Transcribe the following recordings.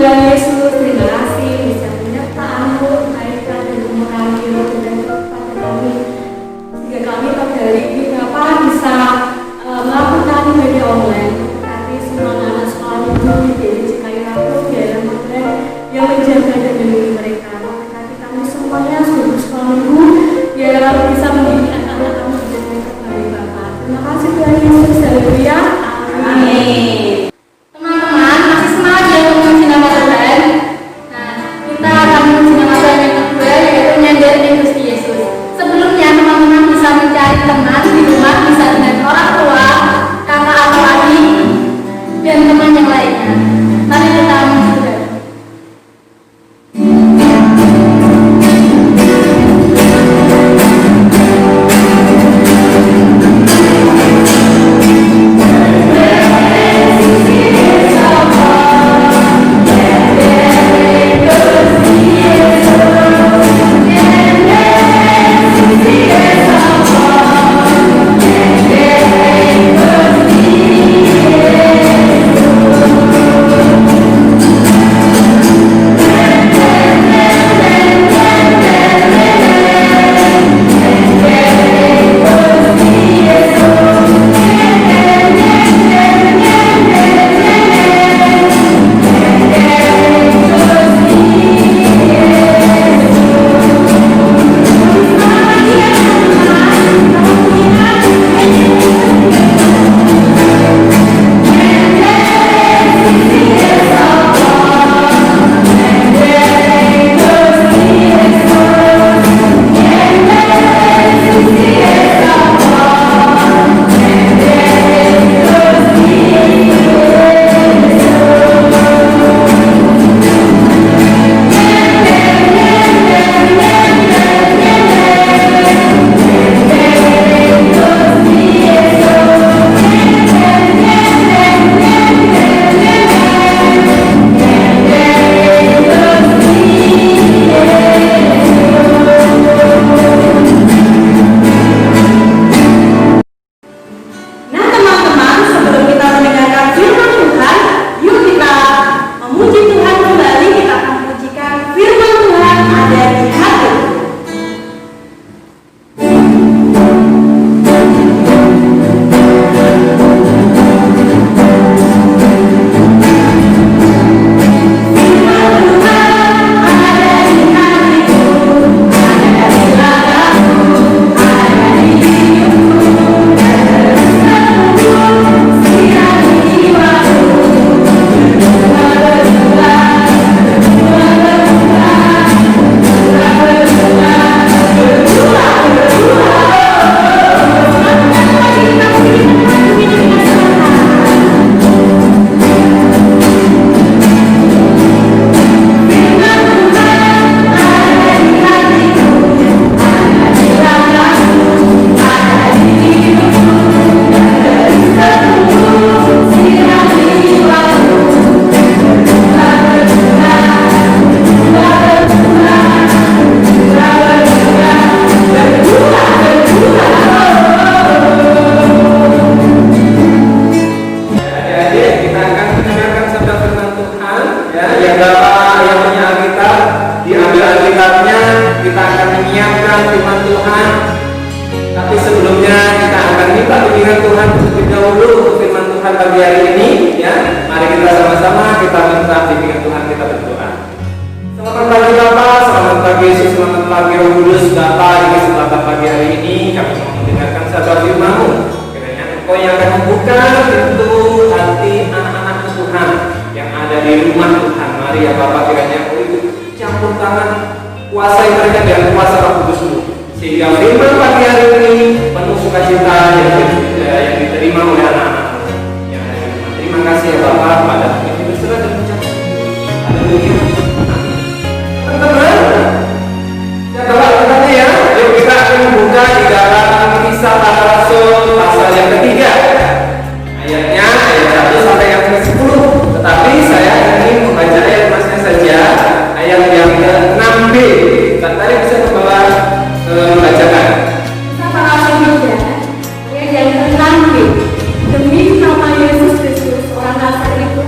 Tuhan Yesus, terima kasih bisa menyertamu, kebaikan dan memurahi roh dan kepada kami. Sehingga kami pada hari ini dapat bisa melakukan ibadah online. Tapi semua anak sekolah itu jadi sekali waktu biar Tuhan yang menjaga dan melindungi mereka. Tapi kami semuanya seluruh sekolah minggu biar kami bisa mendidik anak-anak kami dengan terbaik Bapak. Terima kasih Tuhan Yesus, haleluya. Amin. Teman di rumah bisa dengan orang tua, kakak atau adik, dan teman yang lainnya. Mari kita mulai. Demi nama Yesus Kristus, orang Nazaret itu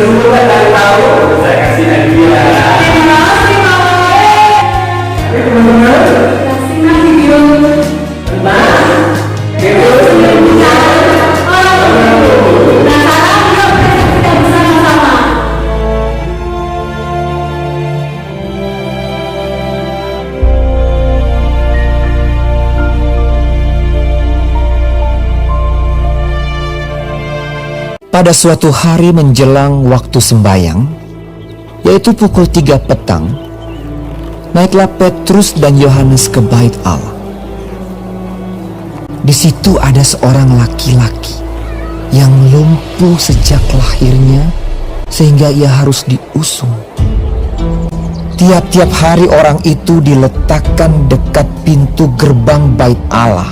Seluruh yang tahu saya kasih hadiah. Terima kasih, Pak. Oke teman-teman, Simak video tentang virus yang bisa. Nah, sekarang yuk kita bersama-sama. Pada suatu hari menjelang waktu sembayang, yaitu pukul 3 petang, naiklah Petrus dan Yohanes ke bait Allah. Di situ ada seorang laki-laki yang lumpuh sejak lahirnya sehingga ia harus diusung. Tiap-tiap hari orang itu diletakkan dekat pintu gerbang bait Allah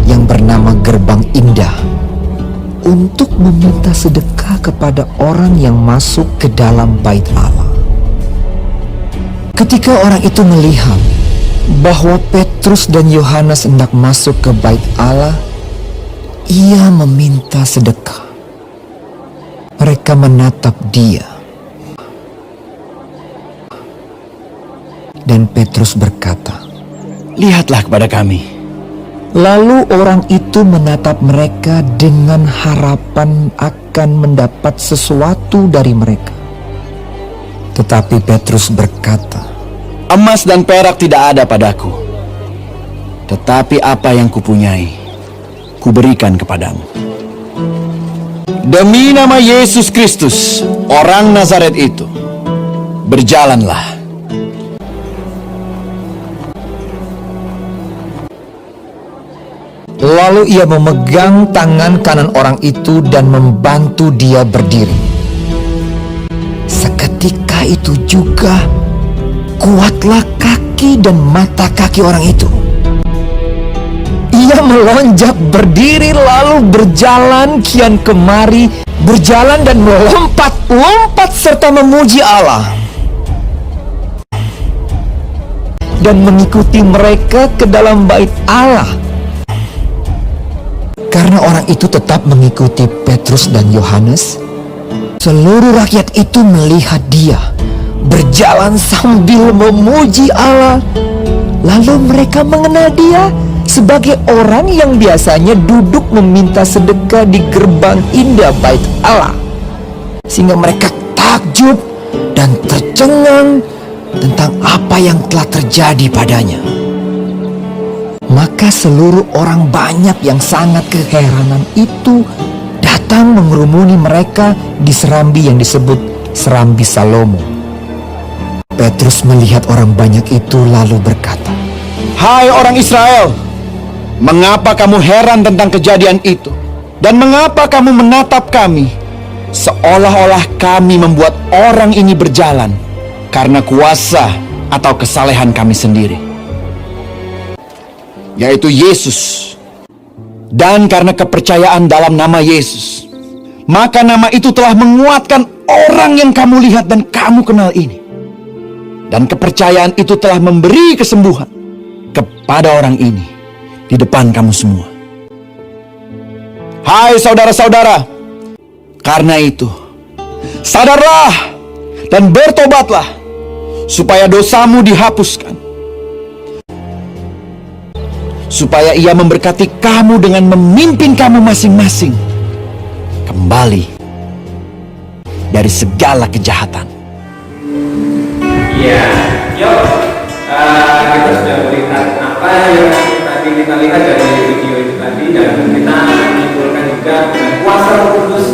yang bernama Gerbang Indah untuk meminta sedekah kepada orang yang masuk ke dalam bait Allah. Ketika orang itu melihat bahwa Petrus dan Yohanes hendak masuk ke bait Allah, ia meminta sedekah. Mereka menatap dia. Dan Petrus berkata, "Lihatlah kepada kami." lalu orang itu menatap mereka dengan harapan akan mendapat sesuatu dari mereka. Tetapi Petrus berkata, "Emas dan perak tidak ada padaku, tetapi apa yang kupunyai, kuberikan kepadamu. Demi nama Yesus Kristus, orang Nazaret itu, berjalanlah." Lalu ia memegang tangan kanan orang itu dan membantu dia berdiri. Seketika itu juga kuatlah kaki dan mata kaki orang itu. Ia melonjak berdiri lalu berjalan kian kemari, berjalan dan melompat-lompat serta memuji Allah. Dan mengikuti mereka ke dalam bait Allah. Karena orang itu tetap mengikuti Petrus dan Yohanes, seluruh rakyat itu melihat dia berjalan sambil memuji Allah. Lalu mereka mengenal dia sebagai orang yang biasanya duduk meminta sedekah di gerbang indah bait Allah. Sehingga mereka takjub dan tercengang tentang apa yang telah terjadi padanya. Maka seluruh orang banyak yang sangat keheranan itu datang mengerumuni mereka di serambi yang disebut Serambi Salomo. Petrus melihat orang banyak itu lalu berkata, "Hai orang Israel, mengapa kamu heran tentang kejadian itu? Dan mengapa kamu menatap kami seolah-olah kami membuat orang ini berjalan karena kuasa atau kesalehan kami sendiri, yaitu Yesus? Dan karena kepercayaan dalam nama Yesus, maka nama itu telah menguatkan orang yang kamu lihat dan kamu kenal ini. Dan kepercayaan itu telah memberi kesembuhan kepada orang ini di depan kamu semua. Hai saudara-saudara, karena itu sadarlah dan bertobatlah supaya dosamu dihapuskan, supaya ia memberkati kamu dengan memimpin kamu masing-masing kembali dari segala kejahatan." Iya, yuk kita sudah melihat apa yang tadi kita lihat dari video itu tadi, dan kita menyimpulkan juga dengan kuasa Roh Kudus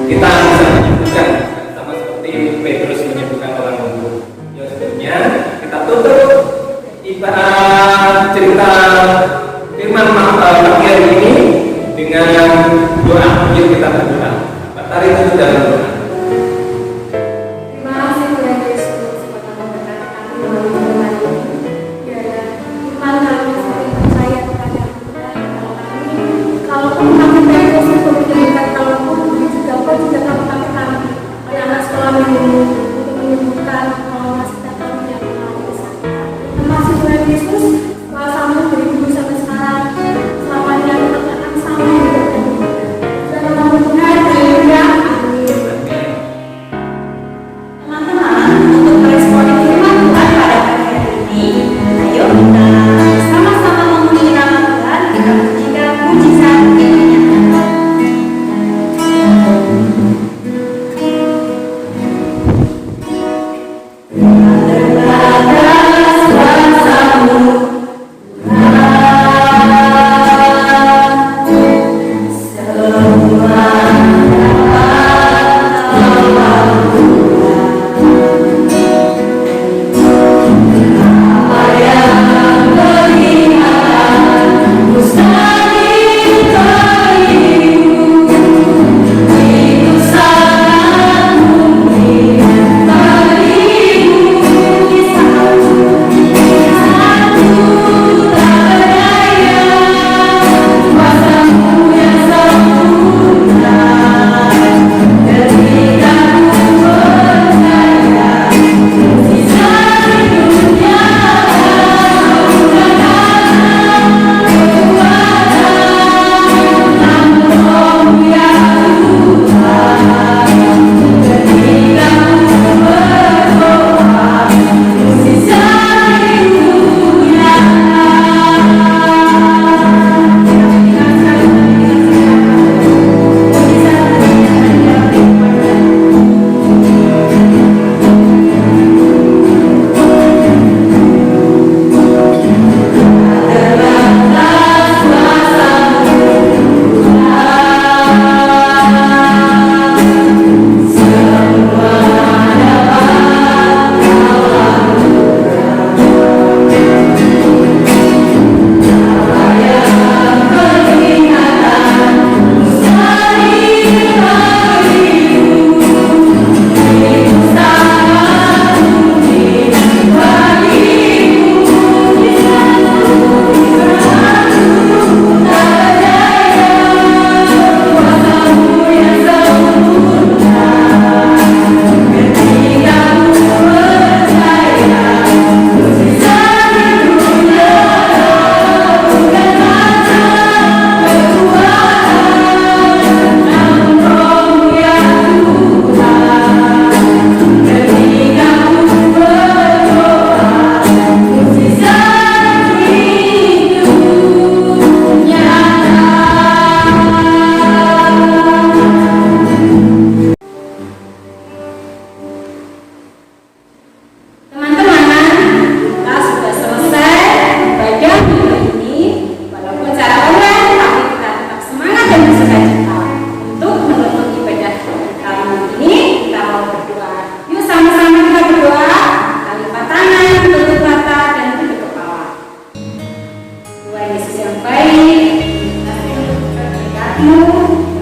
kita bisa menyembuhkan sama seperti Petrus menyembuhkan orang lumpuh. Ya sebelumnya kita tutup cerita firman bagian ini dengan doa. Yuk kita berdoa. Pak Tari itu sudah berdoa. Terima kasih Tuhan Yesus telah memberkati kami melalui firman ini. Biarlah iman kami semakin percaya kepada Tuhan. Kalaupun kami Petrus untuk menyembuhkan orang lumpuh, juga Kau juga kami pakai kami anak-anak sekolah minggu untuk menyembuhkan masyarakat kami yang mengalami kesakitan. Terima kasih Tuhan Yesus, kuasa-Mu dari dulu sampai sekarang, selamanya tetap akan sama di dalam hidup kami. Dan nama Tuhan mau